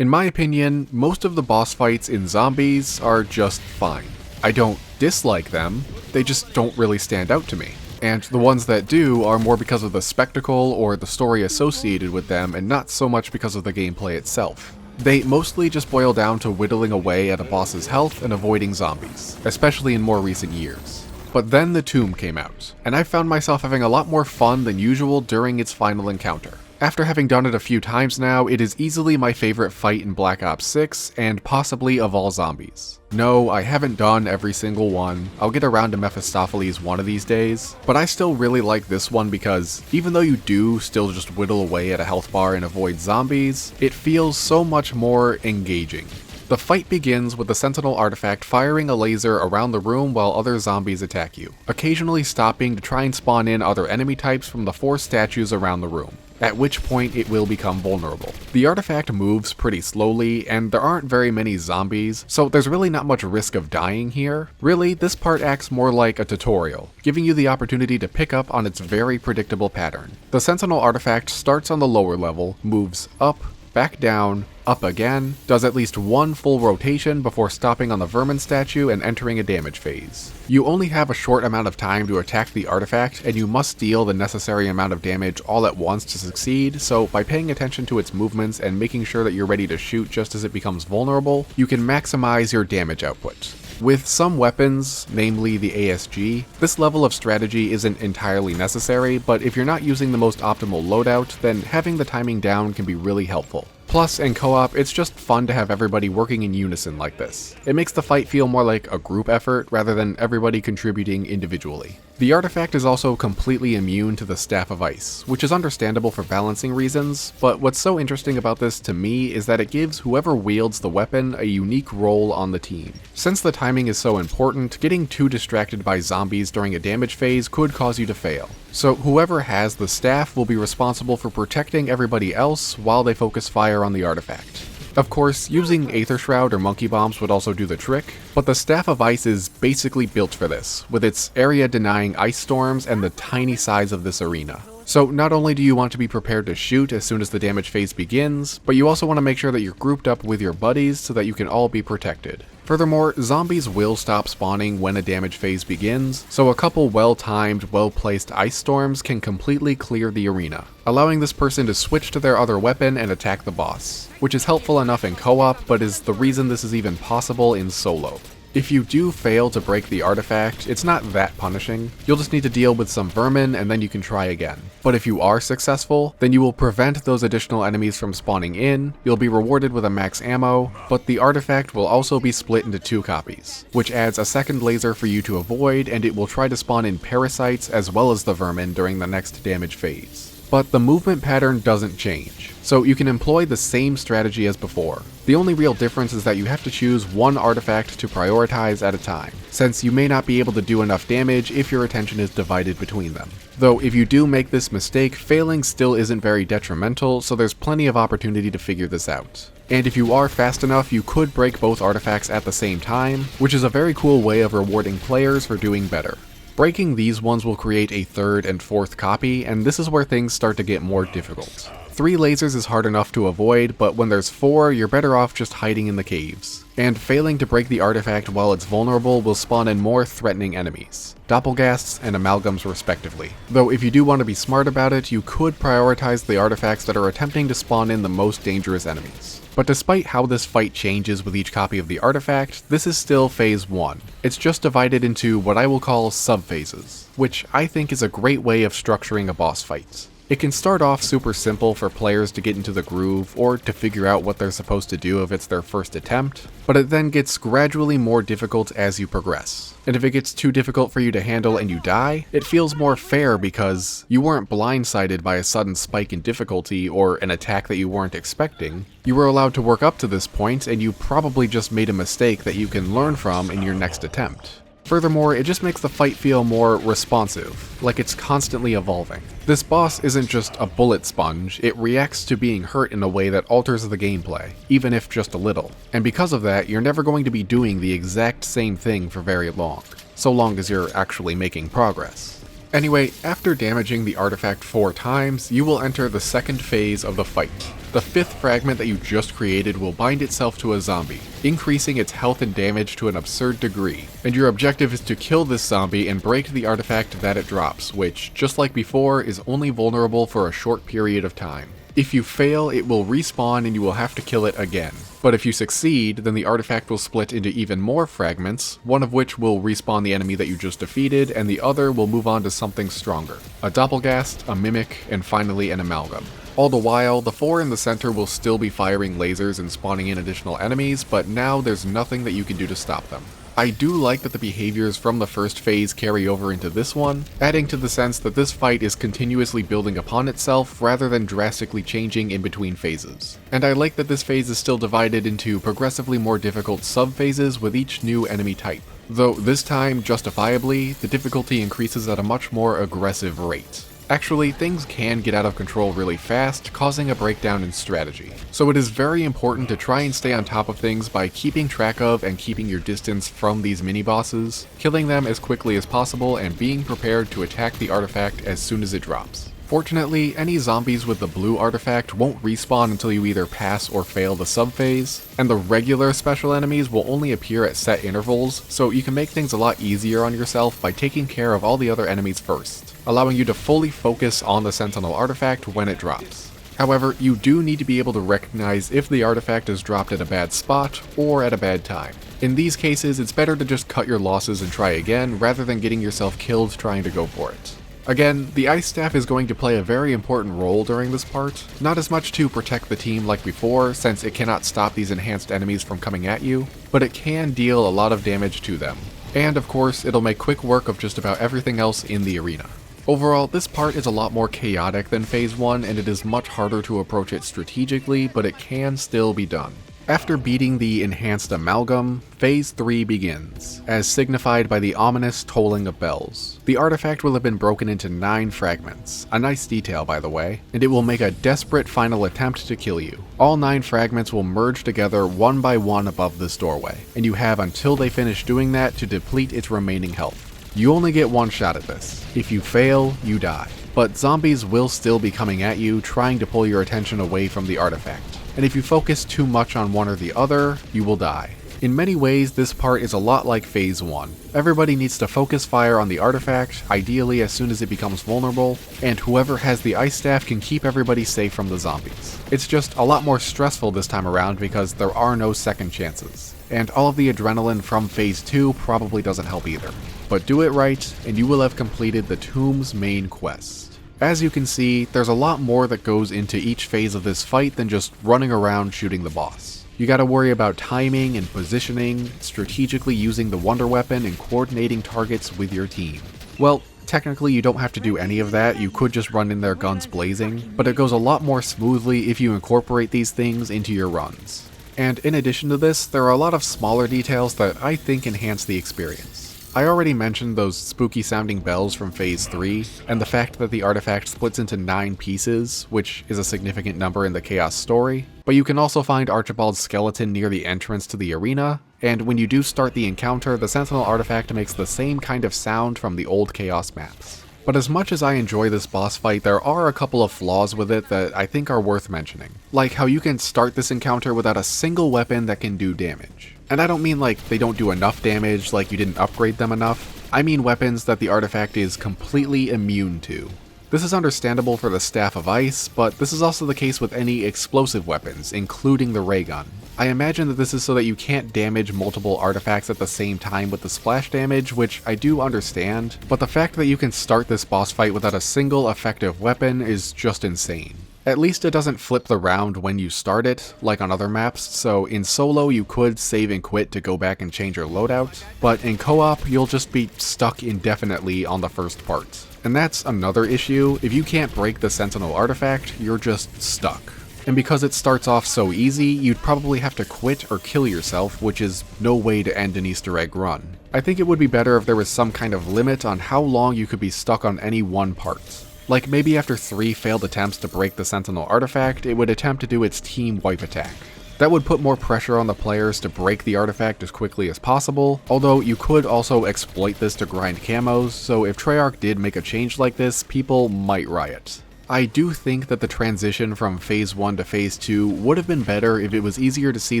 In my opinion, most of the boss fights in Zombies are just fine. I don't dislike them, they just don't really stand out to me. And the ones that do are more because of the spectacle or the story associated with them and not so much because of the gameplay itself. They mostly just boil down to whittling away at a boss's health and avoiding zombies, especially in more recent years. But then the Tomb came out, and I found myself having a lot more fun than usual during its final encounter. After having done it a few times now, it is easily my favorite fight in Black Ops 6, and possibly of all zombies. No, I haven't done every single one, I'll get around to Mephistopheles one of these days, but I still really like this one because, even though you do still just whittle away at a health bar and avoid zombies, it feels so much more engaging. The fight begins with the Sentinel artifact firing a laser around the room while other zombies attack you, occasionally stopping to try and spawn in other enemy types from the 4 statues around the room, at which point it will become vulnerable. The artifact moves pretty slowly, and there aren't very many zombies, so there's really not much risk of dying here. Really, this part acts more like a tutorial, giving you the opportunity to pick up on its very predictable pattern. The Sentinel artifact starts on the lower level, moves up, back down, up again, does at least one full rotation before stopping on the Vermin statue and entering a damage phase. You only have a short amount of time to attack the artifact, and you must deal the necessary amount of damage all at once to succeed, so by paying attention to its movements and making sure that you're ready to shoot just as it becomes vulnerable, you can maximize your damage output. With some weapons, namely the ASG, this level of strategy isn't entirely necessary, but if you're not using the most optimal loadout, then having the timing down can be really helpful. Plus, in co-op, it's just fun to have everybody working in unison like this. It makes the fight feel more like a group effort rather than everybody contributing individually. The artifact is also completely immune to the Staff of Ice, which is understandable for balancing reasons, but what's so interesting about this to me is that it gives whoever wields the weapon a unique role on the team. Since the timing is so important, getting too distracted by zombies during a damage phase could cause you to fail. So whoever has the staff will be responsible for protecting everybody else while they focus fire on the artifact. Of course, using Aether Shroud or Monkey Bombs would also do the trick, but the Staff of Ice is basically built for this, with its area-denying ice storms and the tiny size of this arena. So not only do you want to be prepared to shoot as soon as the damage phase begins, but you also want to make sure that you're grouped up with your buddies so that you can all be protected. Furthermore, zombies will stop spawning when a damage phase begins, so a couple well-timed, well-placed ice storms can completely clear the arena, allowing this person to switch to their other weapon and attack the boss, which is helpful enough in co-op, but is the reason this is even possible in solo. If you do fail to break the artifact, it's not that punishing. You'll just need to deal with some vermin and then you can try again. But if you are successful, then you will prevent those additional enemies from spawning in, you'll be rewarded with a max ammo, but the artifact will also be split into 2 copies, which adds a second laser for you to avoid, and it will try to spawn in parasites as well as the vermin during the next damage phase. But the movement pattern doesn't change, so you can employ the same strategy as before. The only real difference is that you have to choose one artifact to prioritize at a time, since you may not be able to do enough damage if your attention is divided between them. Though if you do make this mistake, failing still isn't very detrimental, so there's plenty of opportunity to figure this out. And if you are fast enough, you could break both artifacts at the same time, which is a very cool way of rewarding players for doing better. Breaking these ones will create a 3rd and 4th copy, and this is where things start to get more difficult. 3 lasers is hard enough to avoid, but when there's 4, you're better off just hiding in the caves. And failing to break the artifact while it's vulnerable will spawn in more threatening enemies, Doppelghasts and Amalgams respectively. Though if you do want to be smart about it, you could prioritize the artifacts that are attempting to spawn in the most dangerous enemies. But despite how this fight changes with each copy of the artifact, this is still Phase 1. It's just divided into what I will call sub-phases, which I think is a great way of structuring a boss fight. It can start off super simple for players to get into the groove or to figure out what they're supposed to do if it's their first attempt, but it then gets gradually more difficult as you progress. And if it gets too difficult for you to handle and you die, it feels more fair because you weren't blindsided by a sudden spike in difficulty or an attack that you weren't expecting. You were allowed to work up to this point, and you probably just made a mistake that you can learn from in your next attempt. Furthermore, it just makes the fight feel more responsive, like it's constantly evolving. This boss isn't just a bullet sponge, it reacts to being hurt in a way that alters the gameplay, even if just a little. And because of that, you're never going to be doing the exact same thing for very long, so long as you're actually making progress. Anyway, after damaging the artifact 4 times, you will enter the second phase of the fight, The 5th fragment that you just created will bind itself to a zombie, increasing its health and damage to an absurd degree, and your objective is to kill this zombie and break the artifact that it drops, which, just like before, is only vulnerable for a short period of time. If you fail, it will respawn and you will have to kill it again. But if you succeed, then the artifact will split into even more fragments, one of which will respawn the enemy that you just defeated, and the other will move on to something stronger. A Doppelgast, a Mimic, and finally an Amalgam. All the while, the 4 in the center will still be firing lasers and spawning in additional enemies, but now there's nothing that you can do to stop them. I do like that the behaviors from the first phase carry over into this one, adding to the sense that this fight is continuously building upon itself rather than drastically changing in between phases. And I like that this phase is still divided into progressively more difficult sub-phases with each new enemy type, though this time, justifiably, the difficulty increases at a much more aggressive rate. Actually, things can get out of control really fast, causing a breakdown in strategy. So it is very important to try and stay on top of things by keeping track of and keeping your distance from these mini-bosses, killing them as quickly as possible, and being prepared to attack the artifact as soon as it drops. Fortunately, any zombies with the blue artifact won't respawn until you either pass or fail the sub-phase, and the regular special enemies will only appear at set intervals, so you can make things a lot easier on yourself by taking care of all the other enemies first, allowing you to fully focus on the Sentinel artifact when it drops. However, you do need to be able to recognize if the artifact is dropped at a bad spot or at a bad time. In these cases, it's better to just cut your losses and try again rather than getting yourself killed trying to go for it. Again, the Ice Staff is going to play a very important role during this part, not as much to protect the team like before, since it cannot stop these enhanced enemies from coming at you, but it can deal a lot of damage to them. And of course, it'll make quick work of just about everything else in the arena. Overall, this part is a lot more chaotic than Phase 1, and it is much harder to approach it strategically, but it can still be done. After beating the Enhanced Amalgam, Phase 3 begins, as signified by the ominous tolling of bells. The artifact will have been broken into 9 fragments, a nice detail by the way, and it will make a desperate final attempt to kill you. All 9 fragments will merge together one by one above this doorway, and you have until they finish doing that to deplete its remaining health. You only get one shot at this. If you fail, you die. But zombies will still be coming at you, trying to pull your attention away from the artifact. And if you focus too much on one or the other, you will die. In many ways, this part is a lot like Phase 1. Everybody needs to focus fire on the artifact, ideally as soon as it becomes vulnerable, and whoever has the Ice Staff can keep everybody safe from the zombies. It's just a lot more stressful this time around because there are no second chances. And all of the adrenaline from Phase 2 probably doesn't help either. But do it right, and you will have completed the Tomb's main quest. As you can see, there's a lot more that goes into each phase of this fight than just running around shooting the boss. You gotta worry about timing and positioning, strategically using the Wonder Weapon, and coordinating targets with your team. Well, technically you don't have to do any of that, you could just run in there guns blazing, but it goes a lot more smoothly if you incorporate these things into your runs. And in addition to this, there are a lot of smaller details that I think enhance the experience. I already mentioned those spooky sounding bells from Phase 3, and the fact that the artifact splits into 9 pieces, which is a significant number in the Chaos story, but you can also find Archibald's skeleton near the entrance to the arena, and when you do start the encounter, the Sentinel artifact makes the same kind of sound from the old Chaos maps. But as much as I enjoy this boss fight, there are a couple of flaws with it that I think are worth mentioning. Like how you can start this encounter without a single weapon that can do damage. And I don't mean like they don't do enough damage, like you didn't upgrade them enough. I mean weapons that the artifact is completely immune to. This is understandable for the Staff of Ice, but this is also the case with any explosive weapons, including the ray gun. I imagine that this is so that you can't damage multiple artifacts at the same time with the splash damage, which I do understand, but the fact that you can start this boss fight without a single effective weapon is just insane. At least it doesn't flip the round when you start it, like on other maps, so in solo you could save and quit to go back and change your loadout, but in co-op you'll just be stuck indefinitely on the first part. And that's another issue, if you can't break the Sentinel artifact, you're just stuck. And because it starts off so easy, you'd probably have to quit or kill yourself, which is no way to end an Easter egg run. I think it would be better if there was some kind of limit on how long you could be stuck on any one part. Like maybe after 3 failed attempts to break the Sentinel artifact, it would attempt to do its team wipe attack. That would put more pressure on the players to break the artifact as quickly as possible, although you could also exploit this to grind camos, so if Treyarch did make a change like this, people might riot. I do think that the transition from Phase 1 to Phase 2 would have been better if it was easier to see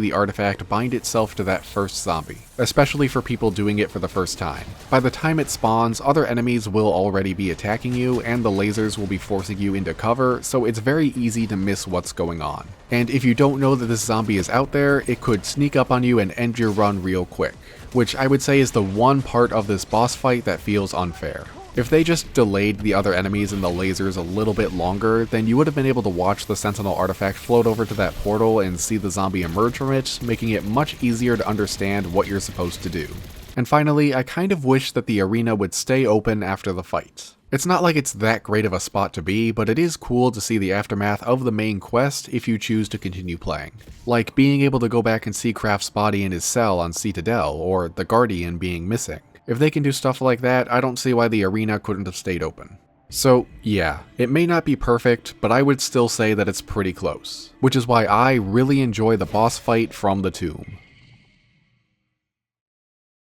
the artifact bind itself to that first zombie, especially for people doing it for the first time. By the time it spawns, other enemies will already be attacking you, and the lasers will be forcing you into cover, so it's very easy to miss what's going on. And if you don't know that this zombie is out there, it could sneak up on you and end your run real quick, which I would say is the one part of this boss fight that feels unfair. If they just delayed the other enemies and the lasers a little bit longer, then you would have been able to watch the Sentinel artifact float over to that portal and see the zombie emerge from it, making it much easier to understand what you're supposed to do. And finally, I kind of wish that the arena would stay open after the fight. It's not like it's that great of a spot to be, but it is cool to see the aftermath of the main quest if you choose to continue playing. Like being able to go back and see Kraft's body in his cell on Citadel, or the Guardian being missing. If they can do stuff like that, I don't see why the arena couldn't have stayed open. So yeah, it may not be perfect, but I would still say that it's pretty close, which is why I really enjoy the boss fight from the tomb.